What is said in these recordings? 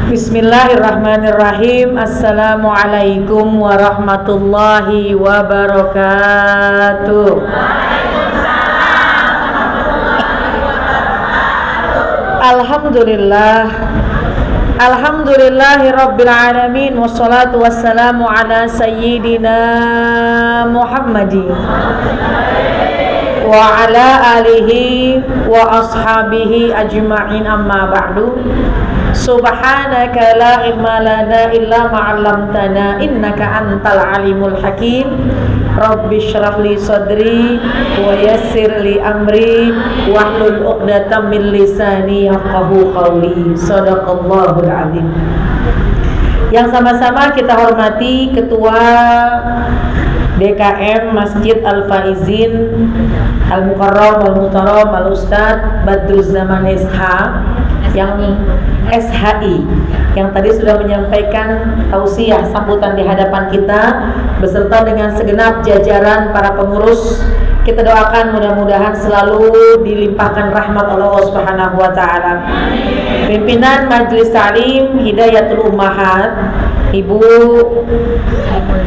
Bismillahirrahmanirrahim. Assalamualaikum warahmatullahi wabarakatuh. Alhamdulillah. Alhamdulillahi rabbil alamin. Wassalatu wassalamu ala sayyidina Muhammadin wa ala alihi wa ashabihi ajma'in, amma ba'du. Subhanaka la ilma lana illa ma'allamtana innaka antal alimul hakim. Rabbi shrah li sadri wa yassir li amri wahlul 'uqdatam min lisani yafqahu qawli. Shadaqallahul azim. Yang sama-sama kita hormati Ketua DKM Masjid Al-Faizin Al-Mukarram Al-Muhtaram Al-Ustadz Badruzzaman SH yang SHI yang tadi sudah menyampaikan tausiah sambutan di hadapan kita beserta dengan segenap jajaran para pengurus. Kita doakan mudah-mudahan selalu dilimpahkan rahmat Allah Subhanahu wa taala. Pimpinan Majelis Ta'lim Hidayatul Ummahat Ibu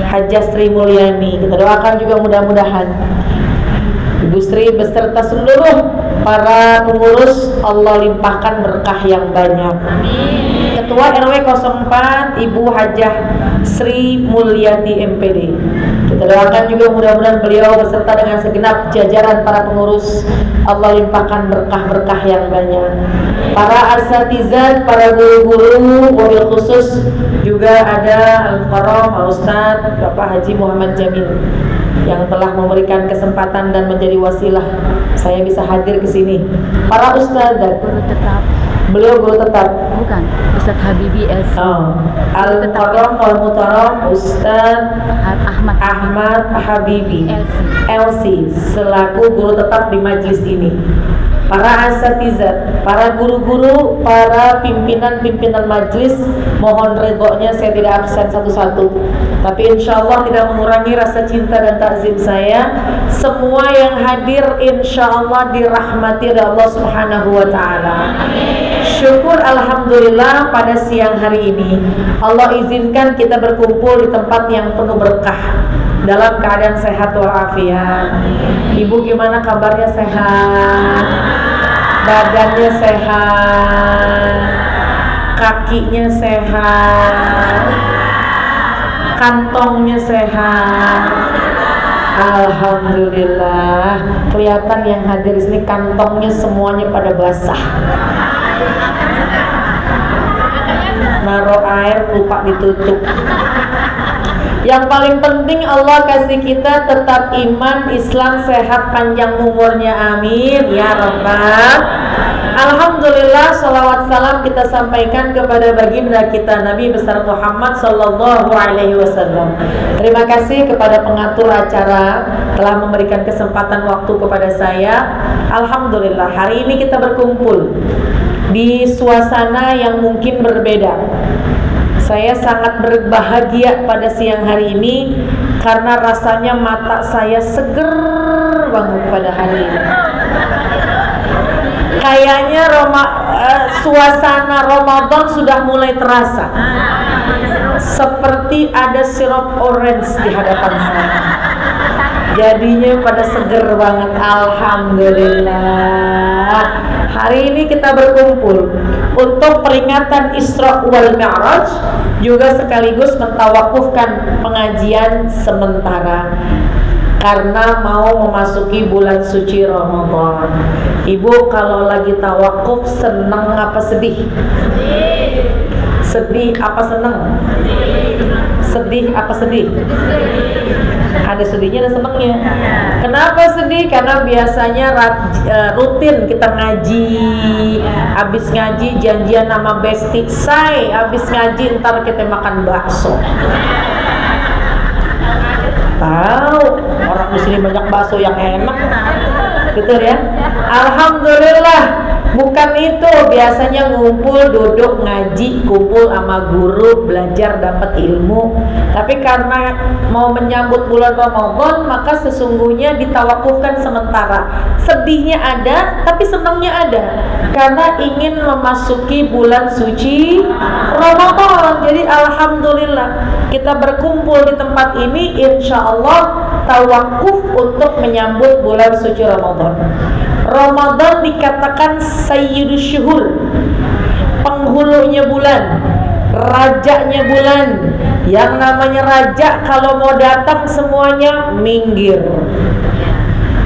Hajjah Sri Mulyani, kita doakan juga mudah-mudahan Ibu Sri beserta seluruh para pengurus Allah limpahkan berkah yang banyak. Ketua RW 04 Ibu Hajjah Sri Mulyati MPD, kita doakan juga mudah-mudahan beliau beserta dengan segenap jajaran para pengurus Allah limpahkan berkah-berkah yang banyak. Para asatizat, para guru-guru, wabil khusus juga ada Al-Mukarram Al-Ustadz Bapak Haji Muhammad Jamil yang telah memberikan kesempatan dan menjadi wasilah saya bisa hadir ke sini. Para ustadzat, guru tetap. Beliau guru tetap. Bukan, Ustadz Habibi LC. Al-Mukarram Al-Muhtaram Ustadz Ahmad Habibi LC selaku guru tetap di majelis ini. Para asatizat, para guru-guru, para pimpinan-pimpinan majelis, mohon ridhonya saya tidak absen satu-satu, tapi insya Allah tidak mengurangi rasa cinta dan takzim saya. Semua yang hadir insya Allah dirahmati oleh Allah Subhanahu wa ta'ala. Syukur alhamdulillah pada siang hari ini Allah izinkan kita berkumpul di tempat yang penuh berkah dalam keadaan sehat walafiat. Ibu gimana kabarnya? Sehat? Badannya sehat? Kakinya sehat? Kantongnya sehat? Alhamdulillah. Kelihatan yang hadir di sini kantongnya semuanya pada basah. Naruh air lupa ditutup. Yang paling penting Allah kasih kita tetap iman, Islam, sehat, panjang umurnya, amin ya rabbal. Alhamdulillah, salawat salam kita sampaikan kepada baginda kita Nabi besar Muhammad sallallahu alaihi wasallam. Terima kasih kepada pengatur acara telah memberikan kesempatan waktu kepada saya. Alhamdulillah, hari ini kita berkumpul di suasana yang mungkin berbeda. Saya sangat berbahagia pada siang hari ini karena rasanya mata saya seger banget pada hari ini. Kayaknya suasana Ramadan sudah mulai terasa. Seperti ada sirup orange di hadapan saya. Jadinya pada seger banget. Alhamdulillah. Hari ini kita berkumpul untuk peringatan Isra wal Mi'raj, juga sekaligus mentawakufkan pengajian sementara karena mau memasuki bulan suci Ramadan. Ibu kalau lagi tawakuf senang apa sedih? Sedih apa senang? Sedih apa sedih? Ada sedihnya, ada senangnya. Kenapa sedih? Karena biasanya rutin kita ngaji, habis ngaji janjian sama besti say, habis ngaji ntar kita makan bakso. Tahu orang di sini banyak bakso yang enak, gitu ya. Alhamdulillah Bukan itu, biasanya ngumpul, duduk, ngaji, kumpul sama guru, belajar, dapat ilmu. Tapi karena mau menyambut bulan Ramadan, maka sesungguhnya ditawakufkan sementara. Sedihnya ada, tapi senangnya ada. Karena ingin memasuki bulan suci Ramadan. Jadi alhamdulillah kita berkumpul di tempat ini, insya Allah tawakuf untuk menyambut bulan suci Ramadan. Ramadan dikatakan Sayyidus Syuhur, penghulunya bulan, rajanya bulan. Yang namanya raja kalau mau datang semuanya minggir.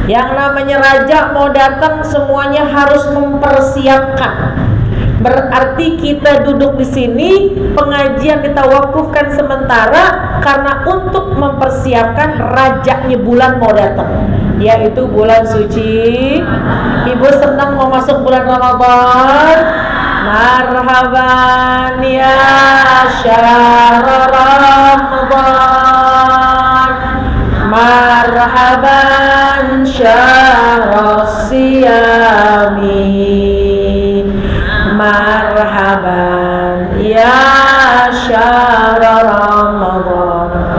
Yang namanya raja mau datang semuanya harus mempersiapkan. Berarti kita duduk di sini, pengajian ditawakufkan sementara karena untuk mempersiapkan rajanya bulan mau datang, yaitu bulan suci. Ibu senang mau masuk bulan Ramadan? Marhaban ya syahr Ramadan, marhaban syahr siyami, marhaban ya syahr Ramadan.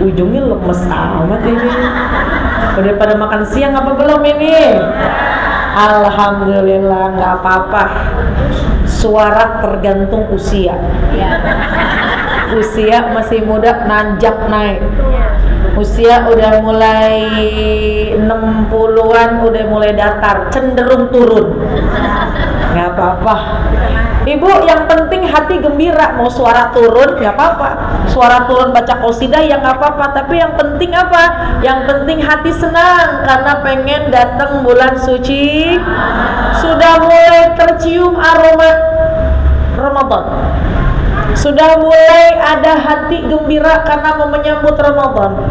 Ujungnya lemes amat ini. Udah pada makan siang apa belum ini? Alhamdulillah, nggak apa-apa. Suara tergantung usia. Usia masih muda nanjak naik. Usia udah mulai 60-an udah mulai datar, cenderung turun. Nggak apa-apa. Ibu, yang penting hati gembira. Mau suara turun nggak apa-apa, suara turun baca qosidah ya nggak apa-apa. Tapi yang penting apa? Yang penting hati senang karena pengen datang bulan suci. Sudah mulai tercium aroma Ramadan, sudah mulai ada hati gembira karena mau menyambut Ramadan.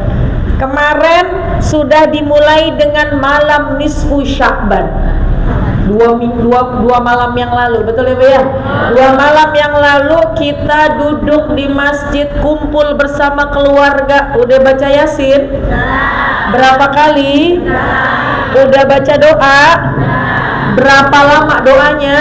Kemarin sudah dimulai dengan malam nisfu Sya'ban. Dua malam yang lalu, betul ya Bu ya? 2 malam yang lalu kita duduk di masjid, kumpul bersama keluarga. Udah baca Yasin? Berapa kali? Udah baca doa? Berapa lama doanya?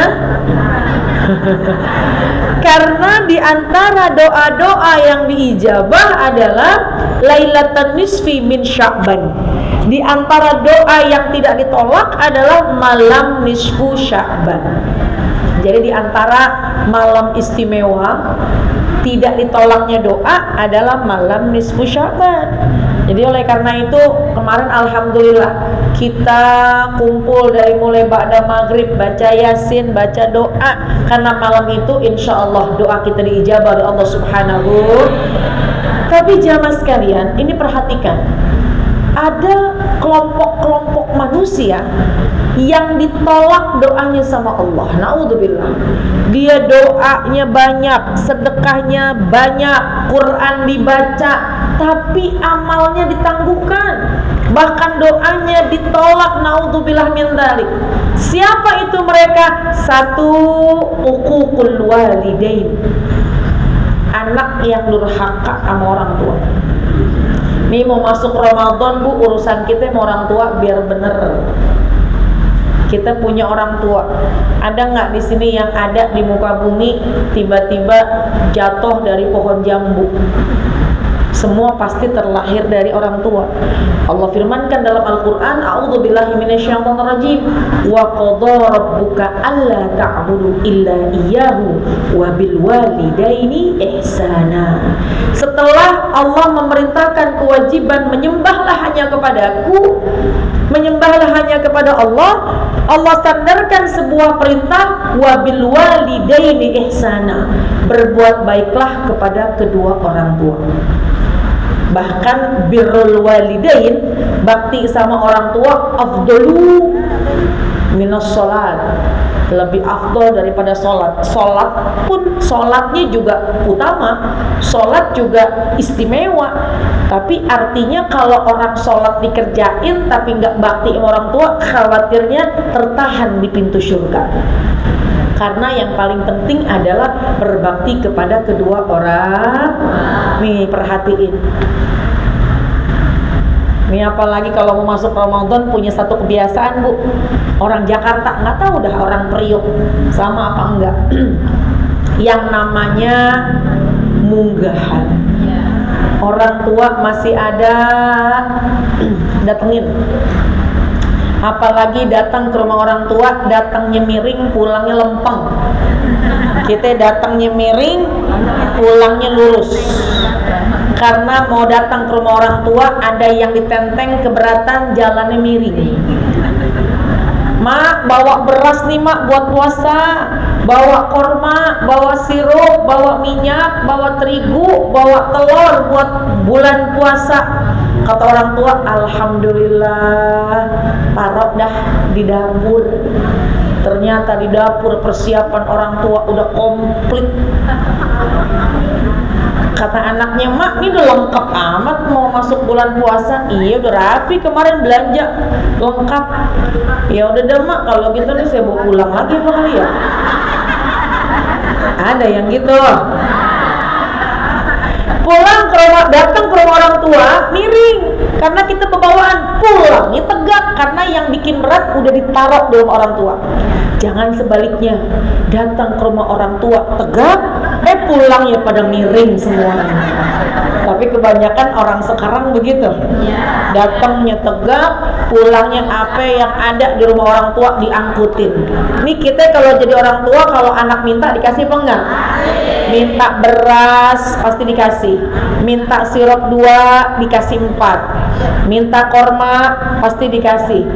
Karena di antara doa-doa yang diijabah adalah Lailatan Nisfi min Sya'ban. Di antara doa yang tidak ditolak adalah malam nisfu Sya'ban. Jadi di antara malam istimewa tidak ditolaknya doa adalah malam nisfu Sya'ban. Jadi oleh karena itu kemarin alhamdulillah kita kumpul dari mulai ba'da maghrib, baca Yasin, baca doa, karena malam itu insya Allah doa kita diijabah oleh Allah Subhanahu. Tapi jamaah sekalian, ini perhatikan, ada kelompok-kelompok manusia yang ditolak doanya sama Allah. Na'udzubillah. Dia doanya banyak, sedekahnya banyak, Quran dibaca, tapi amalnya ditangguhkan. Bahkan doanya ditolak. Na'udzubillah min dzalik. Siapa itu mereka? Satu, uququl walidain, anak yang durhaka sama orang tua. Nih mau masuk Ramadan Bu, urusan kita sama orang tua biar bener. Kita punya orang tua. Ada nggak di sini yang ada di muka bumi tiba-tiba jatuh dari pohon jambu? Semua pasti terlahir dari orang tua. Allah firmankan dalam Al-Quran, a'udzubillahi minasyaitonirrajim, wa qadha rabbuka alla ta'budu illa iyyahu wa bil walidaini ihsana. Setelah Allah memerintahkan kewajiban menyembahlah hanya kepadaku, menyembahlah hanya kepada Allah, Allah sandarkan sebuah perintah, wa bil walidaini ihsana, berbuat baiklah kepada kedua orang tua. Bahkan birrul walidain, bakti sama orang tua, afdalu minas sholat, lebih afdol daripada sholat. Sholat pun, sholatnya juga utama, sholat juga istimewa. Tapi artinya kalau orang sholat dikerjain tapi nggak bakti sama orang tua, khawatirnya tertahan di pintu surga. Karena yang paling penting adalah berbakti kepada kedua orang. Nih perhatiin, Ini apalagi kalau mau masuk Ramadan punya satu kebiasaan, Bu. Orang Jakarta, nggak tahu dah orang Priok sama apa enggak. Yang namanya munggahan. Orang tua masih ada, datengin. Apalagi datang ke rumah orang tua, datangnya miring, pulangnya lempeng. Kita datangnya miring, pulangnya lurus. Karena mau datang ke rumah orang tua, ada yang ditenteng keberatan, jalannya miring. Mak, bawa beras nih mak buat puasa, bawa korma, bawa sirup, bawa minyak, bawa terigu, bawa telur buat bulan puasa. Kata orang tua, alhamdulillah, taruh dah di dapur. Ternyata di dapur persiapan orang tua udah komplit. Kata anaknya, mak ini udah lengkap amat mau masuk bulan puasa. Iya udah rapi, kemarin belanja lengkap. Ya udah deh mak, kalau gitu nih saya bawa pulang lagi apa kali ya. Ada yang gitu. Pulang ke rumah, datang ke rumah orang tua miring karena kita bawaan, pulangnya tegak karena yang bikin berat udah ditaruh di rumah orang tua. Jangan sebaliknya, datang ke rumah orang tua tegak, pulangnya pada miring semuanya. Tapi kebanyakan orang sekarang begitu, datangnya tegak, pulangnya apa yang ada di rumah orang tua diangkutin. Ini kita kalau jadi orang tua, kalau anak minta dikasih apa enggak? Minta beras pasti dikasih, minta sirup 2 dikasih 4, minta korma pasti dikasih,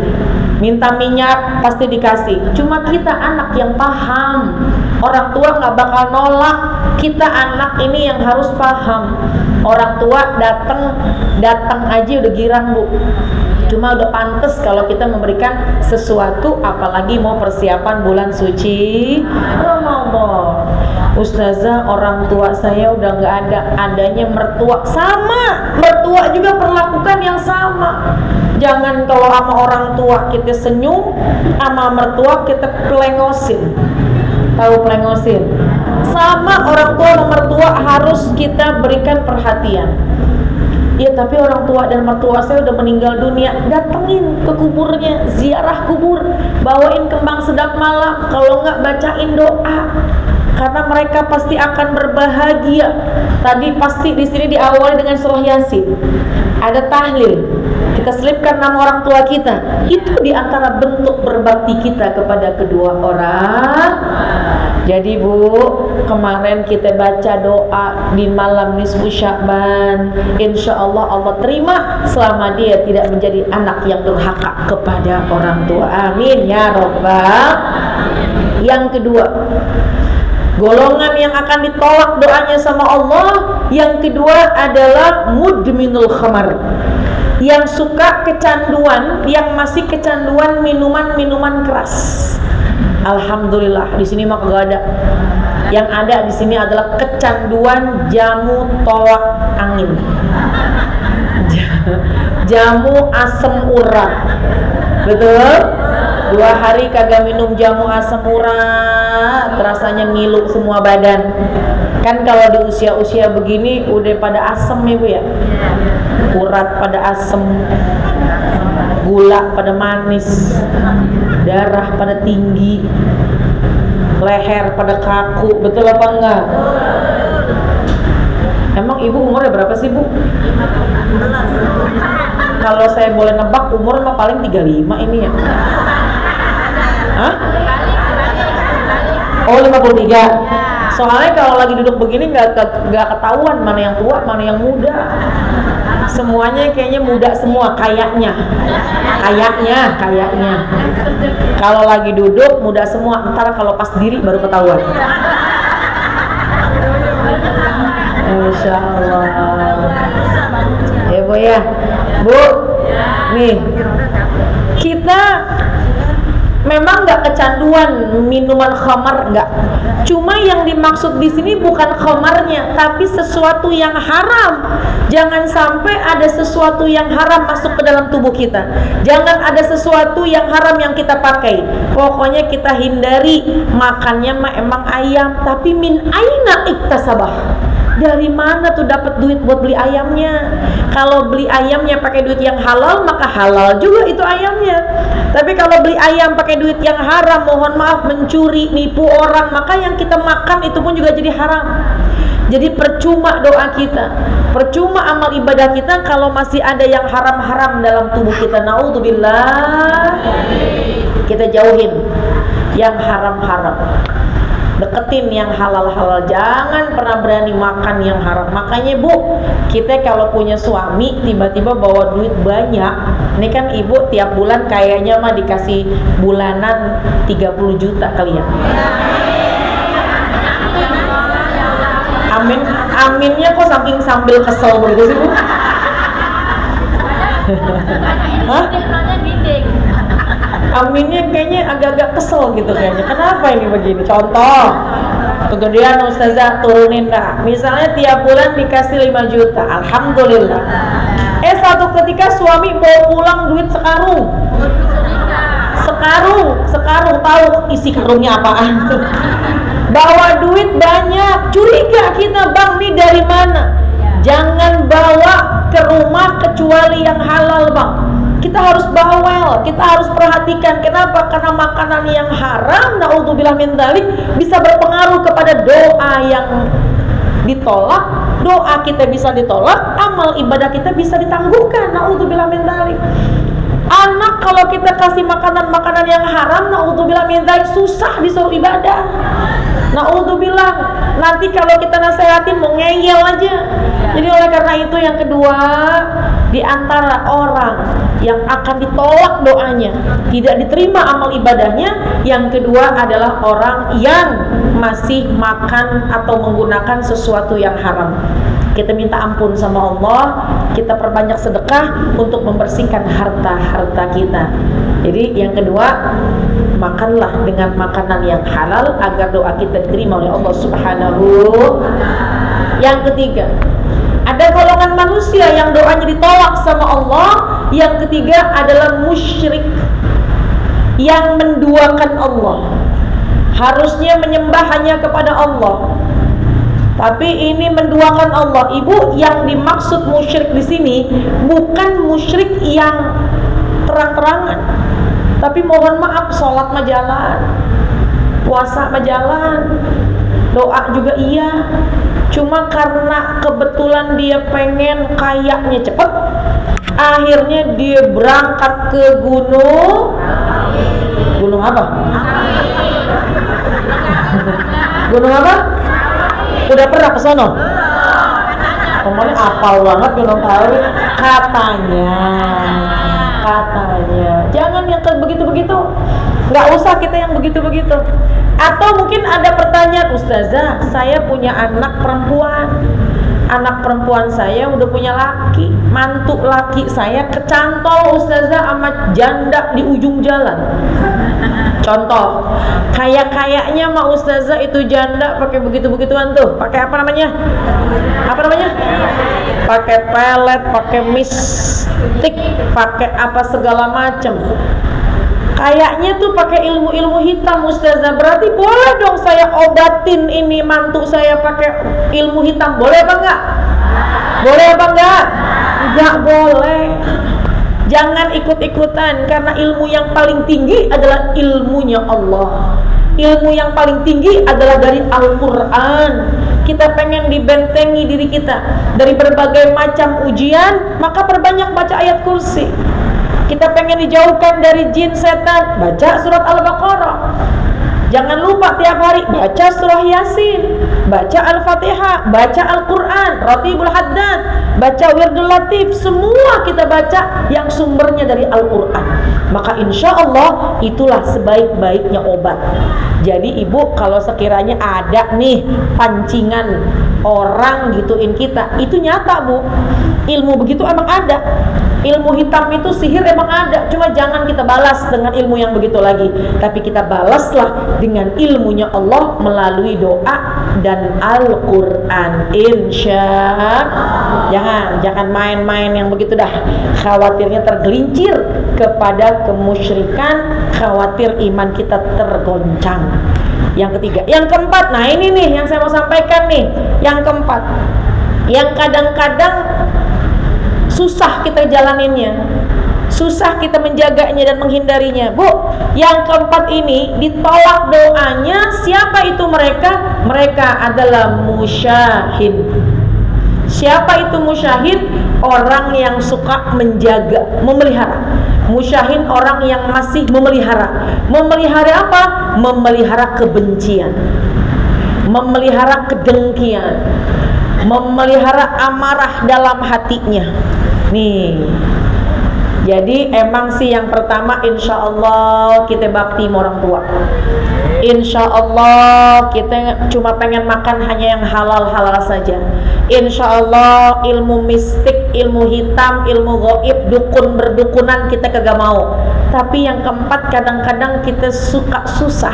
minta minyak pasti dikasih. Cuma kita anak yang paham, orang tua nggak bakal nolak. Kita anak ini yang harus paham. Orang tua datang aja udah girang, Bu. Cuma udah pantas kalau kita memberikan sesuatu, apalagi mau persiapan bulan suci Ramadan. Ustazah, orang tua saya udah nggak ada, adanya mertua. Sama, mertua juga perlakukan yang sama. Jangan kalau sama orang tua kita senyum, sama mertua kita pelengosin. Tahu pelengosin? Sama orang tua sama mertua harus kita berikan perhatian. Ya tapi orang tua dan mertua saya udah meninggal dunia, datengin ke kuburnya, ziarah kubur, bawain kembang sedap malam, kalau nggak bacain doa, karena mereka pasti akan berbahagia. Tadi pasti di sini diawali dengan surah Yasin, ada tahlil, kita selipkan nama orang tua kita. Itu diantara bentuk berbakti kita kepada kedua orang. Jadi Bu, kemarin kita baca doa di malam nisfu Sya'ban. Insya Allah Allah terima selama dia tidak menjadi anak yang durhaka kepada orang tua. Amin ya Rabbal. Yang kedua, golongan yang akan ditolak doanya sama Allah. Yang kedua adalah mudminul khamar, yang suka kecanduan, yang masih kecanduan minuman-minuman keras. Alhamdulillah di sini mah kagak ada. Yang ada di sini adalah kecanduan jamu tolak angin, jamu asam urat. Betul? 2 hari kagak minum jamu asam urat, rasanya ngilu semua badan. Kan kalau di usia-usia begini udah pada asem ya Bu ya. Urat pada asem, gula pada manis, darah pada tinggi, leher pada kaku. Betul apa enggak? Emang ibu umurnya berapa sih Bu? Kalau saya boleh nebak umur mah paling 35 ini ya. Hah? Oh 53. Soalnya kalau lagi duduk begini nggak ketahuan mana yang tua mana yang muda. Semuanya kayaknya muda semua, kayaknya. Kalau lagi duduk muda semua, ntar kalau pas diri baru ketahuan. Insya Allah. Ya Bu ya, Bu. Nih, kita memang nggak kecanduan minuman khamar, nggak. Cuma yang dimaksud di sini bukan khamarnya, tapi sesuatu yang haram. Jangan sampai ada sesuatu yang haram masuk ke dalam tubuh kita. Jangan ada sesuatu yang haram yang kita pakai. Pokoknya kita hindari. Makannya mah emang ayam, tapi min aina iktasabah. Dari mana tuh dapat duit buat beli ayamnya? Kalau beli ayamnya pakai duit yang halal, maka halal juga itu ayamnya. Tapi kalau beli ayam pakai duit yang haram, mohon maaf, mencuri, nipu orang, maka yang kita makan itu pun juga jadi haram. Jadi percuma doa kita, percuma amal ibadah kita kalau masih ada yang haram-haram dalam tubuh kita. Naudzubillah. Kita jauhin yang haram-haram, deketin yang halal-halal. Jangan pernah berani makan yang haram. Makanya Bu, kita kalau punya suami tiba-tiba bawa duit banyak, ini kan ibu tiap bulan kayaknya mah dikasih bulanan 30 juta kali ya. Amin, aminnya kok saking sambil kesel begitu sih Bu? Hah? Aminnya kayaknya agak-agak kesel gitu kayaknya. Kenapa ini begini? Contoh, kegedean Ustazah, turunin dah. Misalnya tiap bulan dikasih 5 juta, alhamdulillah. Satu ketika suami bawa pulang duit sekarung. Sekarung tahu isi karungnya apaan. Bawa duit banyak, curiga kita, Bang, ini dari mana? Jangan bawa ke rumah kecuali yang halal, Bang. Kita harus bawel, kita harus perhatikan. Kenapa? Karena makanan yang haram, naudzubillah min dzalik, bisa berpengaruh kepada doa yang ditolak. Doa kita bisa ditolak, amal ibadah kita bisa ditangguhkan, naudzubillah min dzalik. Anak kalau kita kasih makanan-makanan yang haram, naudzubillah min dzalik, susah disuruh ibadah. Naudzubillah, nanti kalau kita nasehatin mau ngeyel aja. Jadi oleh karena itu yang kedua, di antara orang yang akan ditolak doanya, tidak diterima amal ibadahnya, yang kedua adalah orang yang masih makan atau menggunakan sesuatu yang haram. Kita minta ampun sama Allah, kita perbanyak sedekah untuk membersihkan harta-harta kita. Jadi yang kedua, makanlah dengan makanan yang halal agar doa kita diterima oleh Allah Subhanahu. Yang ketiga, ada golongan manusia yang doanya ditolak sama Allah. Yang ketiga adalah musyrik yang menduakan Allah. Harusnya menyembah hanya kepada Allah, tapi ini menduakan Allah. Ibu, yang dimaksud musyrik di sini bukan musyrik yang terang-terangan, tapi mohon maaf, sholat mah jalan, puasa mah jalan, doa juga iya. Cuma karena kebetulan dia pengen kayaknya cepet, akhirnya dia berangkat ke gunung apa? Gunung apa? Udah pernah ke sono? Pokoknya apal banget Gunung Kawi. Katanya jangan yang begitu-begitu. Nggak usah kita yang begitu-begitu. Atau mungkin ada pertanyaan, Ustazah, saya punya anak perempuan. Anak perempuan saya udah punya laki, mantu laki saya kecantol Ustazah sama janda di ujung jalan. Contoh, kayaknya mah Ustazah itu janda pakai begitu-begituan tuh, pakai apa namanya? Pakai pelet, pakai mistik, pakai apa segala macam. Kayaknya tuh pakai ilmu-ilmu hitam Ustazah. Berarti boleh dong saya obatin ini mantu saya pakai ilmu hitam. Boleh apa enggak? Boleh apa enggak? Enggak boleh. Jangan ikut-ikutan, karena ilmu yang paling tinggi adalah ilmunya Allah. Ilmu yang paling tinggi adalah dari Al-Quran. Kita pengen dibentengi diri kita dari berbagai macam ujian, maka perbanyak baca ayat kursi. Kita pengen dijauhkan dari jin setan, baca surat Al-Baqarah. Jangan lupa tiap hari baca surah Yasin, baca Al-Fatihah, baca Al-Quran, Ratibul Haddad, baca Wirdul Latif. Semua kita baca yang sumbernya dari Al-Quran. Maka insya Allah itulah sebaik-baiknya obat. Jadi ibu, kalau sekiranya ada nih pancingan orang gituin kita, itu nyata Bu. Ilmu begitu emang ada. Ilmu hitam itu sihir emang ada. Cuma jangan kita balas dengan ilmu yang begitu lagi, tapi kita balaslah dengan ilmunya Allah melalui doa dan Al-Quran. Jangan main-main yang begitu dah. Khawatirnya tergelincir kepada kemusyrikan, khawatir iman kita tergoncang. Yang ketiga. Yang keempat, nah ini nih yang saya mau sampaikan nih. Yang keempat, yang kadang-kadang susah kita jalaninnya, susah kita menjaganya dan menghindarinya. Bu, yang keempat ini ditolak doanya. Siapa itu mereka? Mereka adalah musyahid. Siapa itu musyahid? Orang yang suka menjaga, memelihara. Musyahid orang yang masih memelihara. Memelihara apa? Memelihara kebencian, memelihara kedengkian, memelihara amarah dalam hatinya. Nih, jadi emang sih yang pertama, insya Allah kita bakti sama orang tua. Insya Allah kita cuma pengen makan hanya yang halal-halal saja. Insya Allah ilmu mistik, ilmu hitam, ilmu gaib, dukun berdukunan kita kagak mau. Tapi yang keempat, kadang-kadang kita suka susah,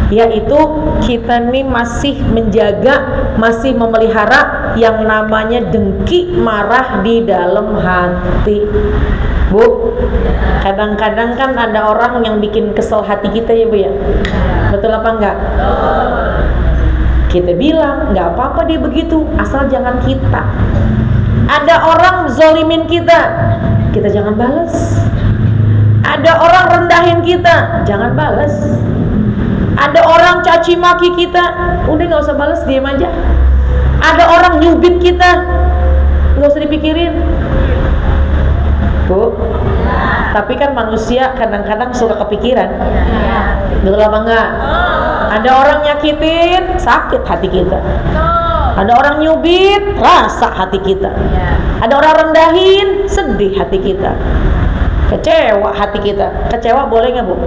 yaitu kita nih masih menjaga, masih memelihara yang namanya dengki, marah di dalam hati. Bu, kadang-kadang kan ada orang yang bikin kesel hati kita ya Bu ya. Betul apa enggak? Kita bilang enggak apa-apa dia begitu, asal jangan kita. Ada orang zolimin kita, kita jangan balas. Ada orang rendahin kita, jangan balas. Ada orang caci maki kita, udah nggak usah balas, diam aja. Ada orang nyubit kita, nggak usah dipikirin. Bu, tapi kan manusia kadang-kadang suka kepikiran. Betul apa enggak? Ada orang nyakitin, sakit hati kita. Ada orang nyubit, rasa hati kita. Ada orang rendahin, sedih hati kita. Kecewa hati kita. Kecewa boleh nggak Bu?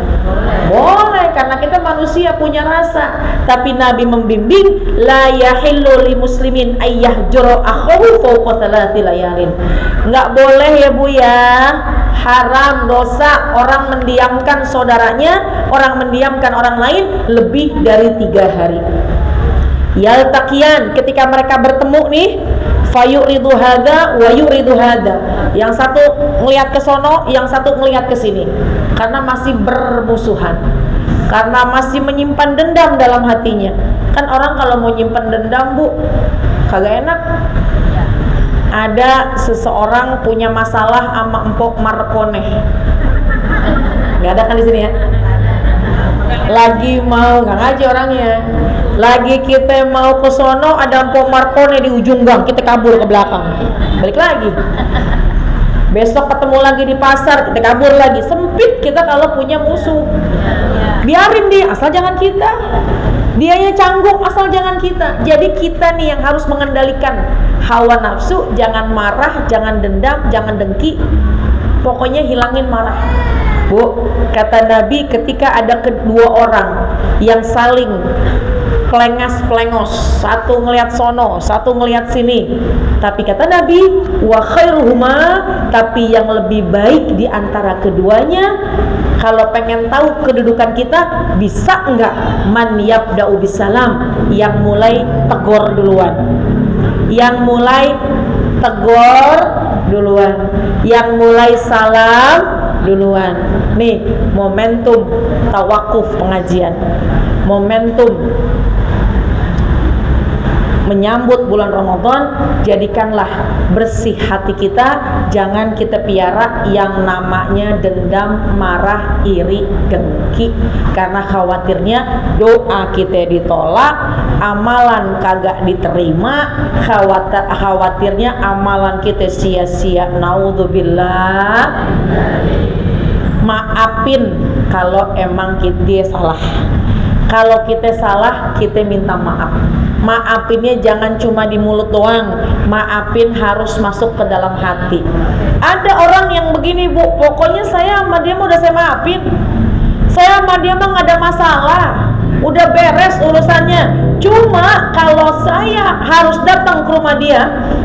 Boleh, karena kita manusia punya rasa. Tapi Nabi membimbing, la yahillu li muslimin ayyahjura akhahu fawqa thalathi layalin. Nggak boleh ya Bu ya, haram, dosa orang mendiamkan saudaranya, orang mendiamkan orang lain lebih dari 3 hari. Yaltaqiyan, ketika mereka bertemu nih, fayuridu hadza wa yuridu hadza. Yang satu ngelihat ke sono, yang satu ngelihat ke sini. Karena masih bermusuhan. Karena masih menyimpan dendam dalam hatinya. Kan orang kalau mau nyimpan dendam Bu, kagak enak. Ada seseorang punya masalah sama Empok Markone. Nggak ada kan di sini ya? Lagi mau nggak ngaji orangnya, lagi kita mau ke sono, ada Empok Markone di ujung gang, kita kabur ke belakang, balik lagi. Besok ketemu lagi di pasar, kita kabur lagi. Sempit kita kalau punya musuh. Biarin dia, asal jangan kita. Dianya canggung, asal jangan kita. Jadi kita nih yang harus mengendalikan hawa nafsu. Jangan marah, jangan dendam, jangan dengki. Pokoknya hilangin marah. Bu, kata Nabi, ketika ada kedua orang yang saling pelengas-pelengos, satu ngelihat sono, satu ngelihat sini, tapi kata Nabi, wa khairuhuma, tapi yang lebih baik di antara keduanya, kalau pengen tahu kedudukan kita, bisa enggak? Man yabda'u bisalam, yang mulai tegur duluan, yang mulai tegur duluan, yang mulai salam duluan. Nih momentum tawakuf pengajian, momentum menyambut bulan Ramadan. Jadikanlah bersih hati kita, jangan kita piara yang namanya dendam, marah, iri, dengki. Karena khawatirnya doa kita ditolak, amalan kagak diterima, khawatirnya amalan kita sia-sia. Naudzubillah. Maafin kalau emang kita salah. Kalau kita salah, kita minta maaf. Maafinnya jangan cuma di mulut doang, maafin harus masuk ke dalam hati. Ada orang yang begini Bu, pokoknya saya sama dia udah saya maafin, saya sama dia mah gak ada masalah, udah beres urusannya. Cuma kalau saya harus datang ke rumah dia,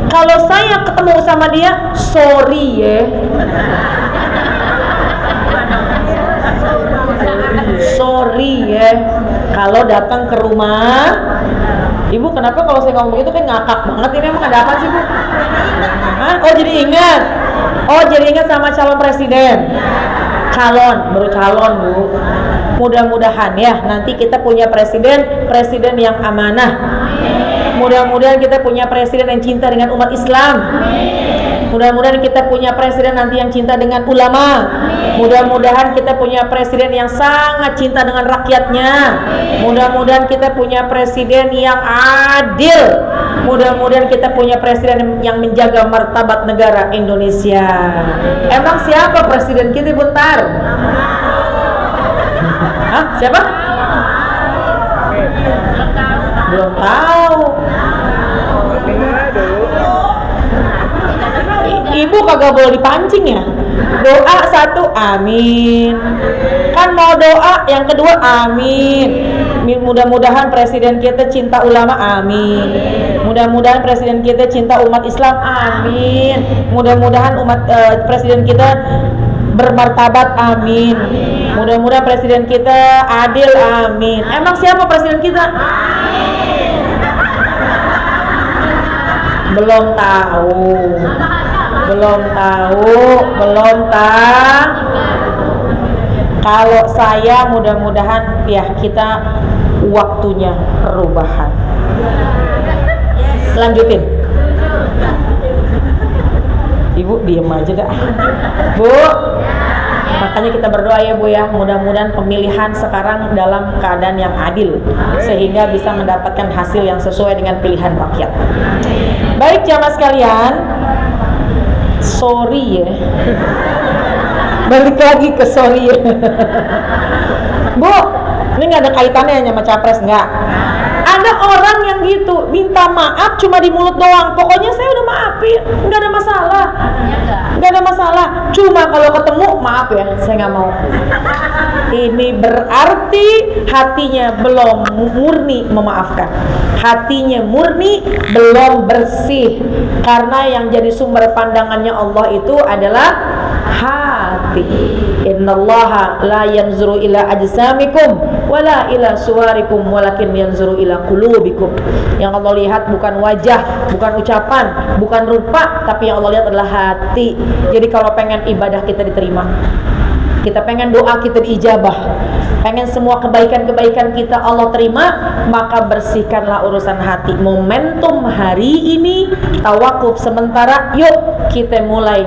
kalau saya ketemu sama dia, sorry ya, sorry ya, kalau datang ke rumah. Ibu kenapa kalau saya ngomong itu kayak ngakak banget, ini emang ada apa sih Bu? Hah? Oh jadi ingat, oh jadi ingat sama calon presiden, calon, baru calon Bu. Mudah-mudahan ya nanti kita punya presiden yang amanah. Mudah-mudahan kita punya presiden yang cinta dengan umat Islam. Mudah-mudahan kita punya presiden nanti yang cinta dengan ulama. Mudah-mudahan kita punya presiden yang sangat cinta dengan rakyatnya. Mudah-mudahan kita punya presiden yang adil. Mudah-mudahan kita punya presiden yang menjaga martabat negara Indonesia. Emang siapa presiden kita bentar? Hah? Siapa? Belum tahu. Ibu kagak boleh dipancing ya. Doa satu, amin. Kan mau doa, yang kedua, amin. Mudah-mudahan presiden kita cinta ulama, amin. Mudah-mudahan presiden kita cinta umat Islam, amin. Mudah-mudahan presiden kita bermartabat, amin. Mudah-mudahan presiden kita adil, amin. Emang siapa presiden kita? Belum tahu. Kalau saya mudah-mudahan ya kita waktunya perubahan. Lanjutin. Ibu diem aja dah. Bu, makanya kita berdoa ya Bu ya, mudah-mudahan pemilihan sekarang dalam keadaan yang adil sehingga bisa mendapatkan hasil yang sesuai dengan pilihan rakyat. Baik jamaah sekalian, sorry ya, balik lagi ke sorry ya. Bu, ini nggak ada kaitannya sama capres, nggak. Ada orang yang gitu minta maaf cuma di mulut doang, pokoknya saya udah maafin, nggak ada masalah, nggak ada masalah. Cuma kalau ketemu maaf ya, saya nggak mau. Ini berarti hatinya belum murni memaafkan, hatinya murni belum bersih, karena yang jadi sumber pandangannya Allah itu adalah hati. Innallaha la yanzuru ila ajsamikum wala ila suwarikum walakin yanzuru ila qulubikum. Yang Allah lihat bukan wajah, bukan ucapan, bukan rupa, tapi yang Allah lihat adalah hati. Jadi kalau pengen ibadah kita diterima, kita pengen doa kita diijabah, pengen semua kebaikan-kebaikan kita Allah terima, maka bersihkanlah urusan hati. Momentum hari ini tawakuf sementara, yuk kita mulai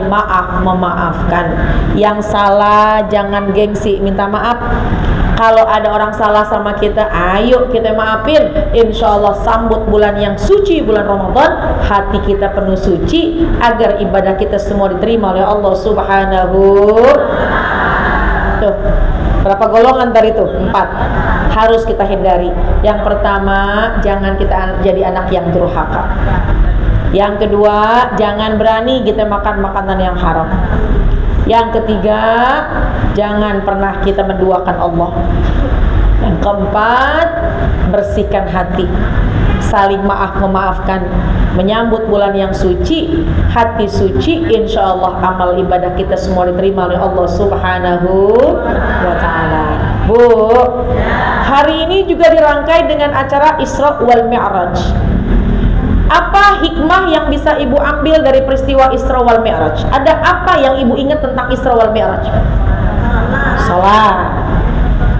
memaafkan. Yang salah jangan gengsi minta maaf. Kalau ada orang salah sama kita, ayo kita maafin. Insya Allah sambut bulan yang suci, bulan Ramadan, hati kita penuh suci agar ibadah kita semua diterima oleh Allah Subhanahu. Tuh, berapa golongan tadi itu? 4. Harus kita hindari. Yang pertama, jangan kita jadi anak yang durhaka. Yang kedua, jangan berani kita makan makanan yang haram. Yang ketiga, jangan pernah kita menduakan Allah. Yang keempat, bersihkan hati, saling memaafkan, menyambut bulan yang suci, hati suci, insya Allah amal ibadah kita semua diterima oleh Allah Subhanahu wa ta'ala. Bu, hari ini juga dirangkai dengan acara Isra wal Mi'raj. Apa hikmah yang bisa ibu ambil dari peristiwa Isra wal Mi'raj? Ada apa yang ibu ingat tentang Isra wal Mi'raj? Salat.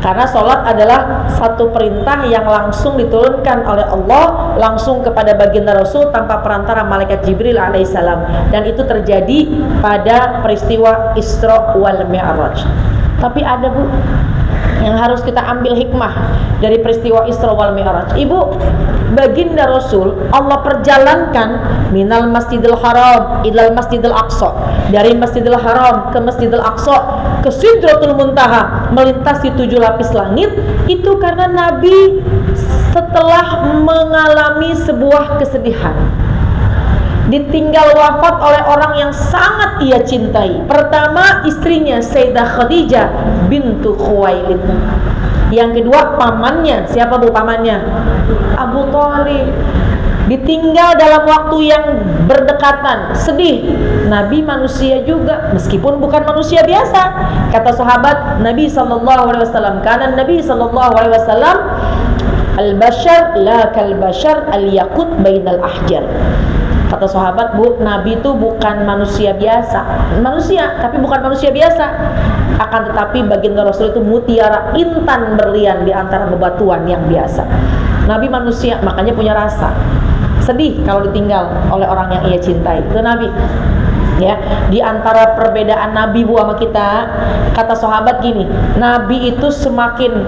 Karena salat adalah satu perintah yang langsung diturunkan oleh Allah langsung kepada baginda Rasul tanpa perantara malaikat Jibril alaihissalam, dan itu terjadi pada peristiwa Isra wal Mi'raj. Tapi ada Bu yang harus kita ambil hikmah dari peristiwa Isra wal Mi'raj. Ibu, baginda Rasul Allah perjalankan minal Masjidil Haram ilal Masjidil Aqsa, dari Masjidil Haram ke Masjidil Aqsa ke Sidratul Muntaha, melintasi 7 lapis langit. Itu karena Nabi setelah mengalami sebuah kesedihan, ditinggal wafat oleh orang yang sangat ia cintai. Pertama istrinya Sayyidah Khadijah bintu Khuwailid. Yang kedua pamannya, siapa Bu pamannya? Abu Thalib. Ditinggal dalam waktu yang berdekatan, sedih. Nabi manusia juga, meskipun bukan manusia biasa. Kata sahabat Nabi SAW, karena Nabi SAW al-bashar la kal-bashar al-yaqut bainal ahjar. Kata sahabat, Bu, Nabi itu bukan manusia biasa. Manusia, tapi bukan manusia biasa. akan tetapi baginda Rasul itu mutiara intan berlian di antara bebatuan yang biasa. Nabi manusia, makanya punya rasa sedih kalau ditinggal oleh orang yang ia cintai. Itu Nabi. Ya, di antara perbedaan Nabi sama kita, kata sahabat gini, Nabi itu semakin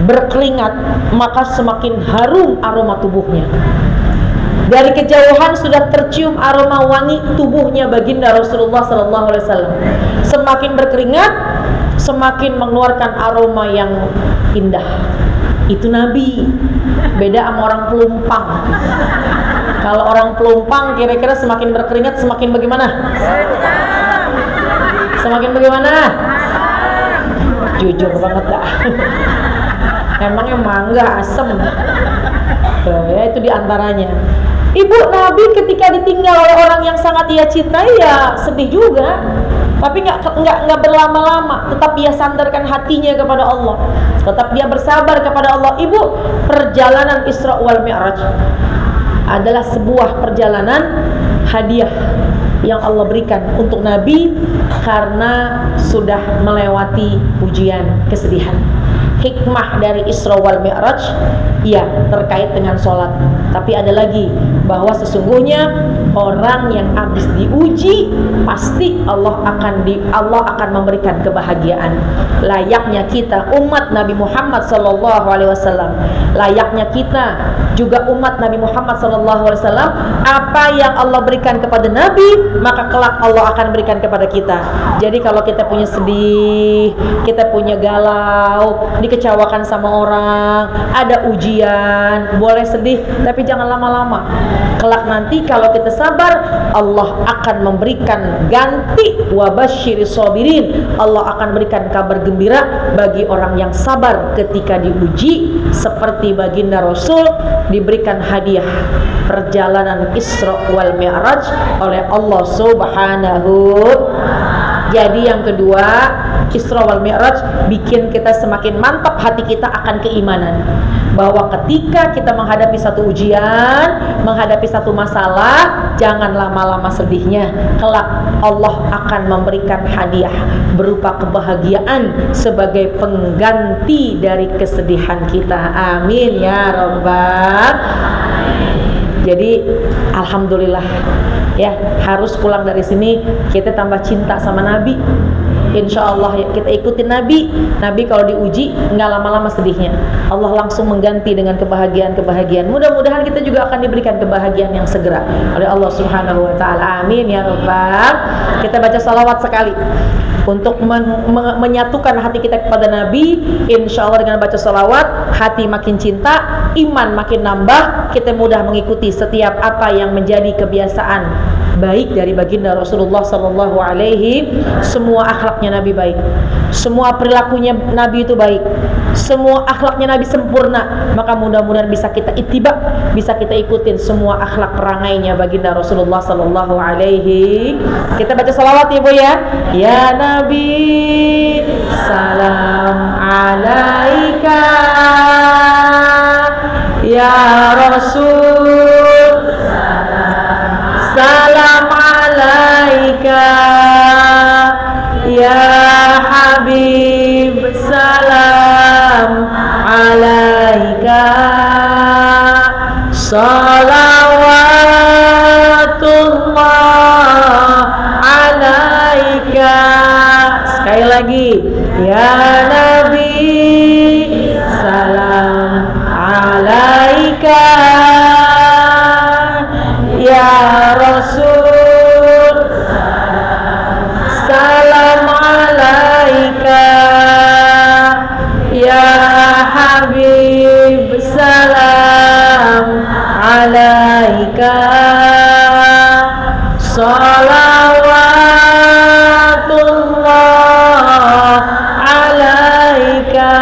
berkeringat maka semakin harum aroma tubuhnya. Dari kejauhan sudah tercium aroma wangi tubuhnya baginda Rasulullah SAW. Semakin berkeringat, semakin mengeluarkan aroma yang indah. Itu Nabi. Beda sama orang pelumpang. Kalau orang pelumpang kira-kira semakin berkeringat semakin bagaimana? Semakin bagaimana? Jujur banget dah. Emangnya mangga asem. Ya itu diantaranya. Ibu Nabi ketika ditinggal oleh orang yang sangat ia cintai ya sedih juga, tapi nggak berlama-lama. Tetap dia sandarkan hatinya kepada Allah, tetap dia bersabar kepada Allah. Ibu, perjalanan Isra wal Mi'raj adalah sebuah perjalanan hadiah yang Allah berikan untuk Nabi karena sudah melewati ujian kesedihan. Hikmah dari Isra wal Mi'raj ya terkait dengan sholat, tapi ada lagi bahwa sesungguhnya orang yang habis diuji pasti Allah akan memberikan kebahagiaan. Layaknya kita umat Nabi Muhammad SAW, layaknya kita juga umat Nabi Muhammad SAW, apa yang Allah berikan kepada Nabi maka kelak Allah akan berikan kepada kita. Jadi kalau kita punya sedih, kita punya galau, dikecewakan sama orang, ada ujian, boleh sedih tapi jangan lama-lama. Kelak nanti kalau kita sabar, Allah akan memberikan ganti wabasyiris sabirin. Allah akan berikan kabar gembira bagi orang yang sabar ketika diuji, seperti baginda Rasul diberikan hadiah perjalanan Isra wal Mi'raj oleh Allah Subhanahu. Jadi yang kedua, Isra wal Mi'raj bikin kita semakin mantap hati kita akan keimanan, bahwa ketika kita menghadapi satu ujian, menghadapi satu masalah, jangan lama-lama sedihnya. Kelak Allah akan memberikan hadiah berupa kebahagiaan sebagai pengganti dari kesedihan kita. Amin ya Rabbal. Jadi alhamdulillah ya, harus pulang dari sini kita tambah cinta sama Nabi. Insya Allah ya, kita ikutin Nabi. Nabi kalau diuji nggak lama-lama sedihnya, Allah langsung mengganti dengan kebahagiaan-kebahagiaan. Mudah-mudahan kita juga akan diberikan kebahagiaan yang segera oleh Allah Subhanahu Wa Taala. Amin ya Rabbal. Kita baca salawat sekali untuk menyatukan hati kita kepada Nabi. Insya Allah dengan baca salawat, hati makin cinta, iman makin nambah, kita mudah mengikuti setiap apa yang menjadi kebiasaan baik dari baginda Rasulullah Sallallahu Alaihi. Semua akhlaknya Nabi baik, semua perilakunya Nabi itu baik, semua akhlaknya Nabi sempurna. Maka mudah-mudahan bisa kita ittiba, bisa kita ikutin semua akhlak perangainya baginda Rasulullah Sallallahu Alaihi. Kita baca salawat ya Bu ya. Ya Nabi salam alaika, ya Rasul salam alaika, ya Habib salam alaika, salawatullah alaika. Sekali lagi, ya Nabi salam alaika, ya Rasul salam alaika, ya Habib salam alaika, salawatullah alaika.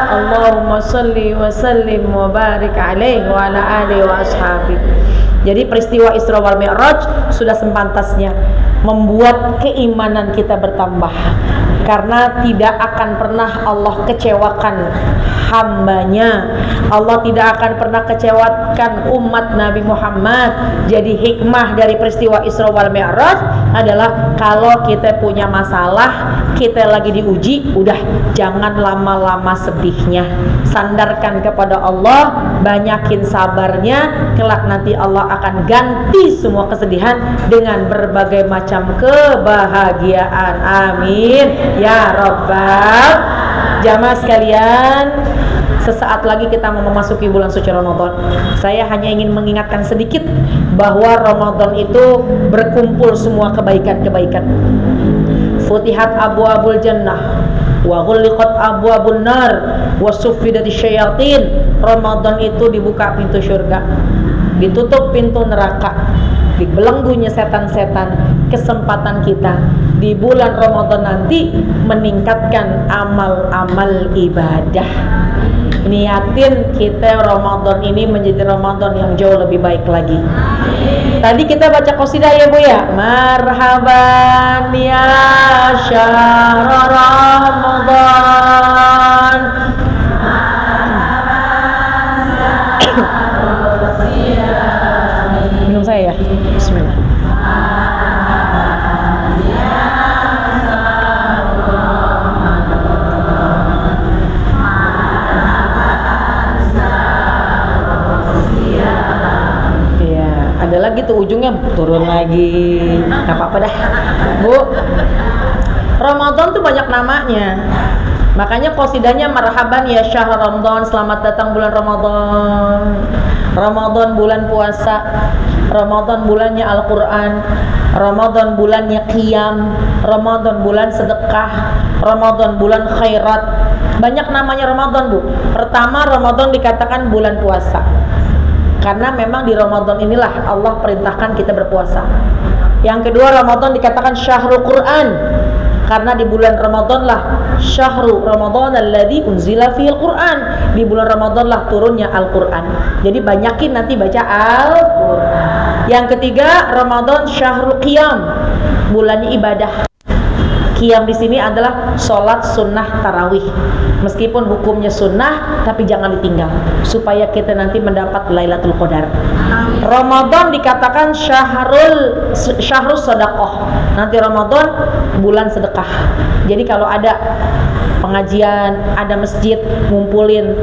Allahumma salli wa sallim wa barik alaihi wa ala alihi wa ashabihi. Jadi peristiwa Isra wal Mi'raj sudah sepantasnya membuat keimanan kita bertambah, karena tidak akan pernah Allah kecewakan hambanya. Allah tidak akan pernah kecewakan umat Nabi Muhammad. Jadi hikmah dari peristiwa Isra wal Mi'raj adalah kalau kita punya masalah, kita lagi diuji, udah jangan lama-lama sedihnya. Sandarkan kepada Allah, banyakin sabarnya, kelak nanti Allah akan ganti semua kesedihan dengan berbagai macam kebahagiaan. Amin ya rabbal. Jamaah sekalian, sesaat lagi kita mau memasuki bulan suci Ramadan. Saya hanya ingin mengingatkan sedikit bahwa Ramadan itu berkumpul semua kebaikan-kebaikan. Futihat abwabul jannah wa ghulliqat abwabun nar wa suffidatis syayatin. Ramadan itu dibuka pintu surga, ditutup pintu neraka, dibelenggunya setan-setan. Kesempatan kita di bulan Ramadan nanti meningkatkan amal-amal ibadah. Niatin kita Ramadan ini menjadi Ramadan yang jauh lebih baik lagi. Tadi kita baca qasidah ya Bu ya. Marhaban ya syahr Ramadan. Minum saya ya. Bismillah. Ada lagi tuh ujungnya turun lagi, nggak apa-apa dah Bu. Ramadan tuh banyak namanya, makanya qasidahnya marhaban ya syahr Ramadan, selamat datang bulan Ramadan. Ramadan bulan puasa, Ramadan bulannya Al-Quran, Ramadan bulannya qiyam, Ramadan bulan sedekah, Ramadan bulan khairat. Banyak namanya Ramadan Bu. Pertama, Ramadan dikatakan bulan puasa karena memang di Ramadan inilah Allah perintahkan kita berpuasa. Yang kedua, Ramadan dikatakan syahrul Quran karena di bulan Ramadan lah syahrul Ramadan alladzi unzila fihil Quran. Di bulan Ramadan lah turunnya Al-Quran. Jadi banyakin nanti baca Al-Quran. Yang ketiga, Ramadan syahrul qiyam, bulannya ibadah. Qiyam di sini adalah sholat sunnah tarawih. Meskipun hukumnya sunnah, tapi jangan ditinggal supaya kita nanti mendapat Lailatul Qadar. Ramadan dikatakan syahrul sedekah. Nanti Ramadan bulan sedekah. Jadi kalau ada pengajian, ada masjid, ngumpulin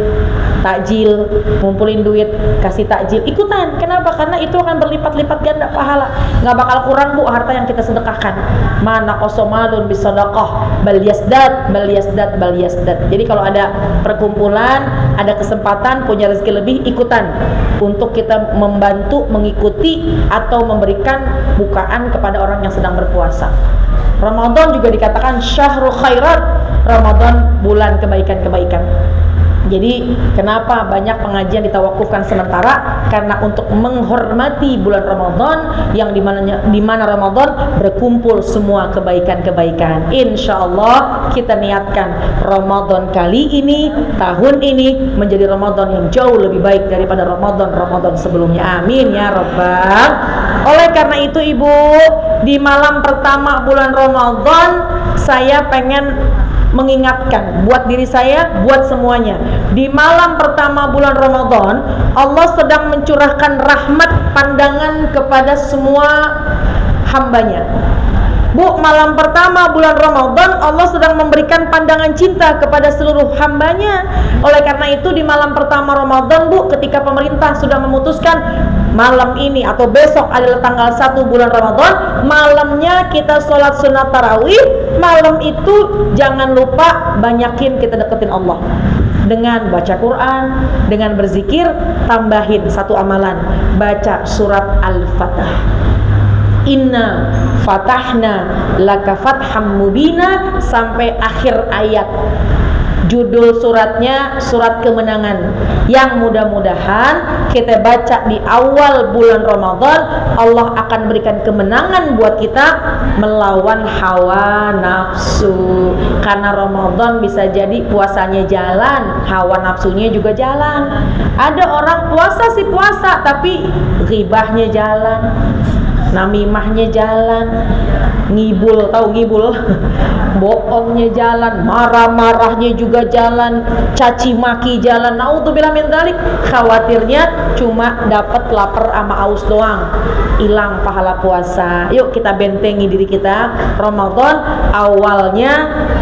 takjil, ngumpulin duit, kasih takjil, ikutan. Kenapa? Karena itu akan berlipat-lipat ganda pahala. Nggak bakal kurang Bu harta yang kita sedekahkan. Mana qosomalun bisadaqah bal yasdad bal yasdad bal yasdad. Jadi kalau ada perkumpulan, ada kesempatan, punya rezeki lebih, ikutan untuk kita membantu, mengikuti atau memberikan bukaan kepada orang yang sedang berpuasa. Ramadan juga dikatakan syahrul khairat, Ramadan bulan kebaikan-kebaikan. Jadi kenapa banyak pengajian ditawakufkan sementara? Karena untuk menghormati bulan Ramadan yang dimana Ramadan berkumpul semua kebaikan-kebaikan. Insya Allah kita niatkan Ramadan kali ini, tahun ini menjadi Ramadan yang jauh lebih baik daripada Ramadan sebelumnya. Amin ya Rabbal. Oleh karena itu Ibu, di malam pertama bulan Ramadan saya pengen mengingatkan buat diri saya, buat semuanya. Di malam pertama bulan Ramadan, Allah sedang mencurahkan rahmat pandangan kepada semua hambanya. Bu, malam pertama bulan Ramadan Allah sedang memberikan pandangan cinta kepada seluruh hambanya. Oleh karena itu di malam pertama Ramadan Bu, ketika pemerintah sudah memutuskan malam ini atau besok adalah tanggal 1 bulan Ramadan, malamnya kita sholat sunat tarawih. Malam itu jangan lupa banyakin kita deketin Allah dengan baca Quran, dengan berzikir. Tambahin satu amalan, baca surat Al-Fatah. Inna fatahna laka fatham mubina sampai akhir ayat. Judul suratnya surat kemenangan, yang mudah-mudahan kita baca di awal bulan Ramadan. Allah akan berikan kemenangan buat kita melawan hawa nafsu. Karena Ramadan bisa jadi puasanya jalan, hawa nafsunya juga jalan. Ada orang puasa sih puasa, tapi ghibahnya jalan, namimahnya jalan, ngibul, tahu ngibul? Bohongnya jalan, marah-marahnya juga jalan, caci maki jalan. Naudzubillah min dzalik. Khawatirnya cuma dapat lapar sama aus doang, hilang pahala puasa. Yuk kita bentengi diri kita. Ramadan awalnya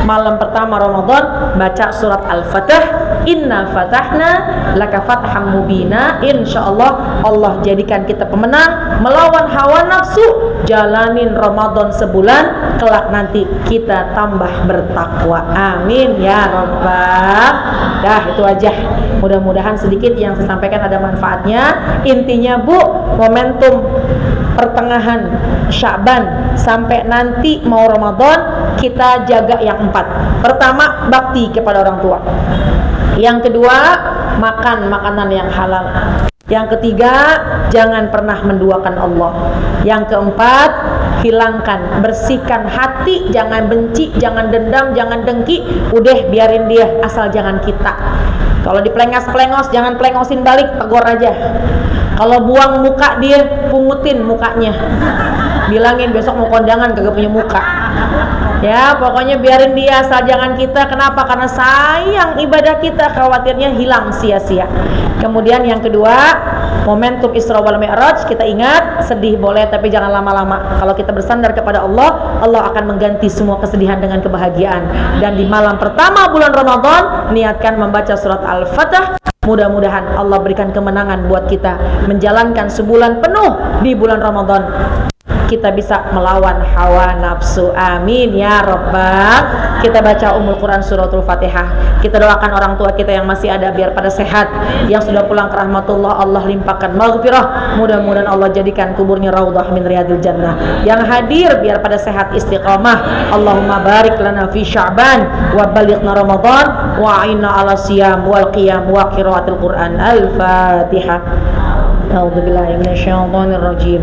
malam pertama Ramadan baca surat Al-Fatah. Inna fatahna laka fatham mubina. Insyaallah Allah jadikan kita pemenang melawan hawa nafsu. Jalanin Ramadan sebulan, kelak nanti kita tambah bertakwa. Amin ya rabbal. Dah itu aja. Mudah-mudahan sedikit yang saya sampaikan ada manfaatnya. Intinya Bu, momentum pertengahan Sya'ban sampai nanti mau Ramadan kita jaga yang 4. Pertama, bakti kepada orang tua. Yang kedua, makan makanan yang halal. Yang ketiga, jangan pernah menduakan Allah. Yang keempat, hilangkan, bersihkan hati, jangan benci, jangan dendam, jangan dengki. Udah biarin dia, asal jangan kita. Kalau dipelengos-pelengos, jangan pelengosin balik, tegur aja. Kalau buang muka dia, pungutin mukanya. Bilangin besok mau kondangan kagak punya muka. Ya, pokoknya biarin dia, asal jangan kita. Kenapa? Karena sayang ibadah kita, khawatirnya hilang sia-sia. Kemudian yang kedua, momentum Isra wal Mi'raj, kita ingat, sedih boleh tapi jangan lama-lama. Kalau kita bersandar kepada Allah, Allah akan mengganti semua kesedihan dengan kebahagiaan. Dan di malam pertama bulan Ramadan, niatkan membaca surat Al-Fatah. Mudah-mudahan Allah berikan kemenangan buat kita menjalankan sebulan penuh di bulan Ramadan. Kita bisa melawan hawa nafsu. Amin ya rabbal. Kita baca Ummul Quran suratul Fatihah. Kita doakan orang tua kita yang masih ada biar pada sehat. Yang sudah pulang ke rahmatullah, Allah limpahkan maghfirah. Mudah-mudahan Allah jadikan kuburnya raudhah min riyadil jannah. Yang hadir biar pada sehat istiqamah. Allahumma barik lana fi Sya'ban wa balighna Ramadan wa a'inna ala siyam wal qiyam wa qiraatil Quran. Al-Fatihah. A'udzubillahi minasyaitonir rajim.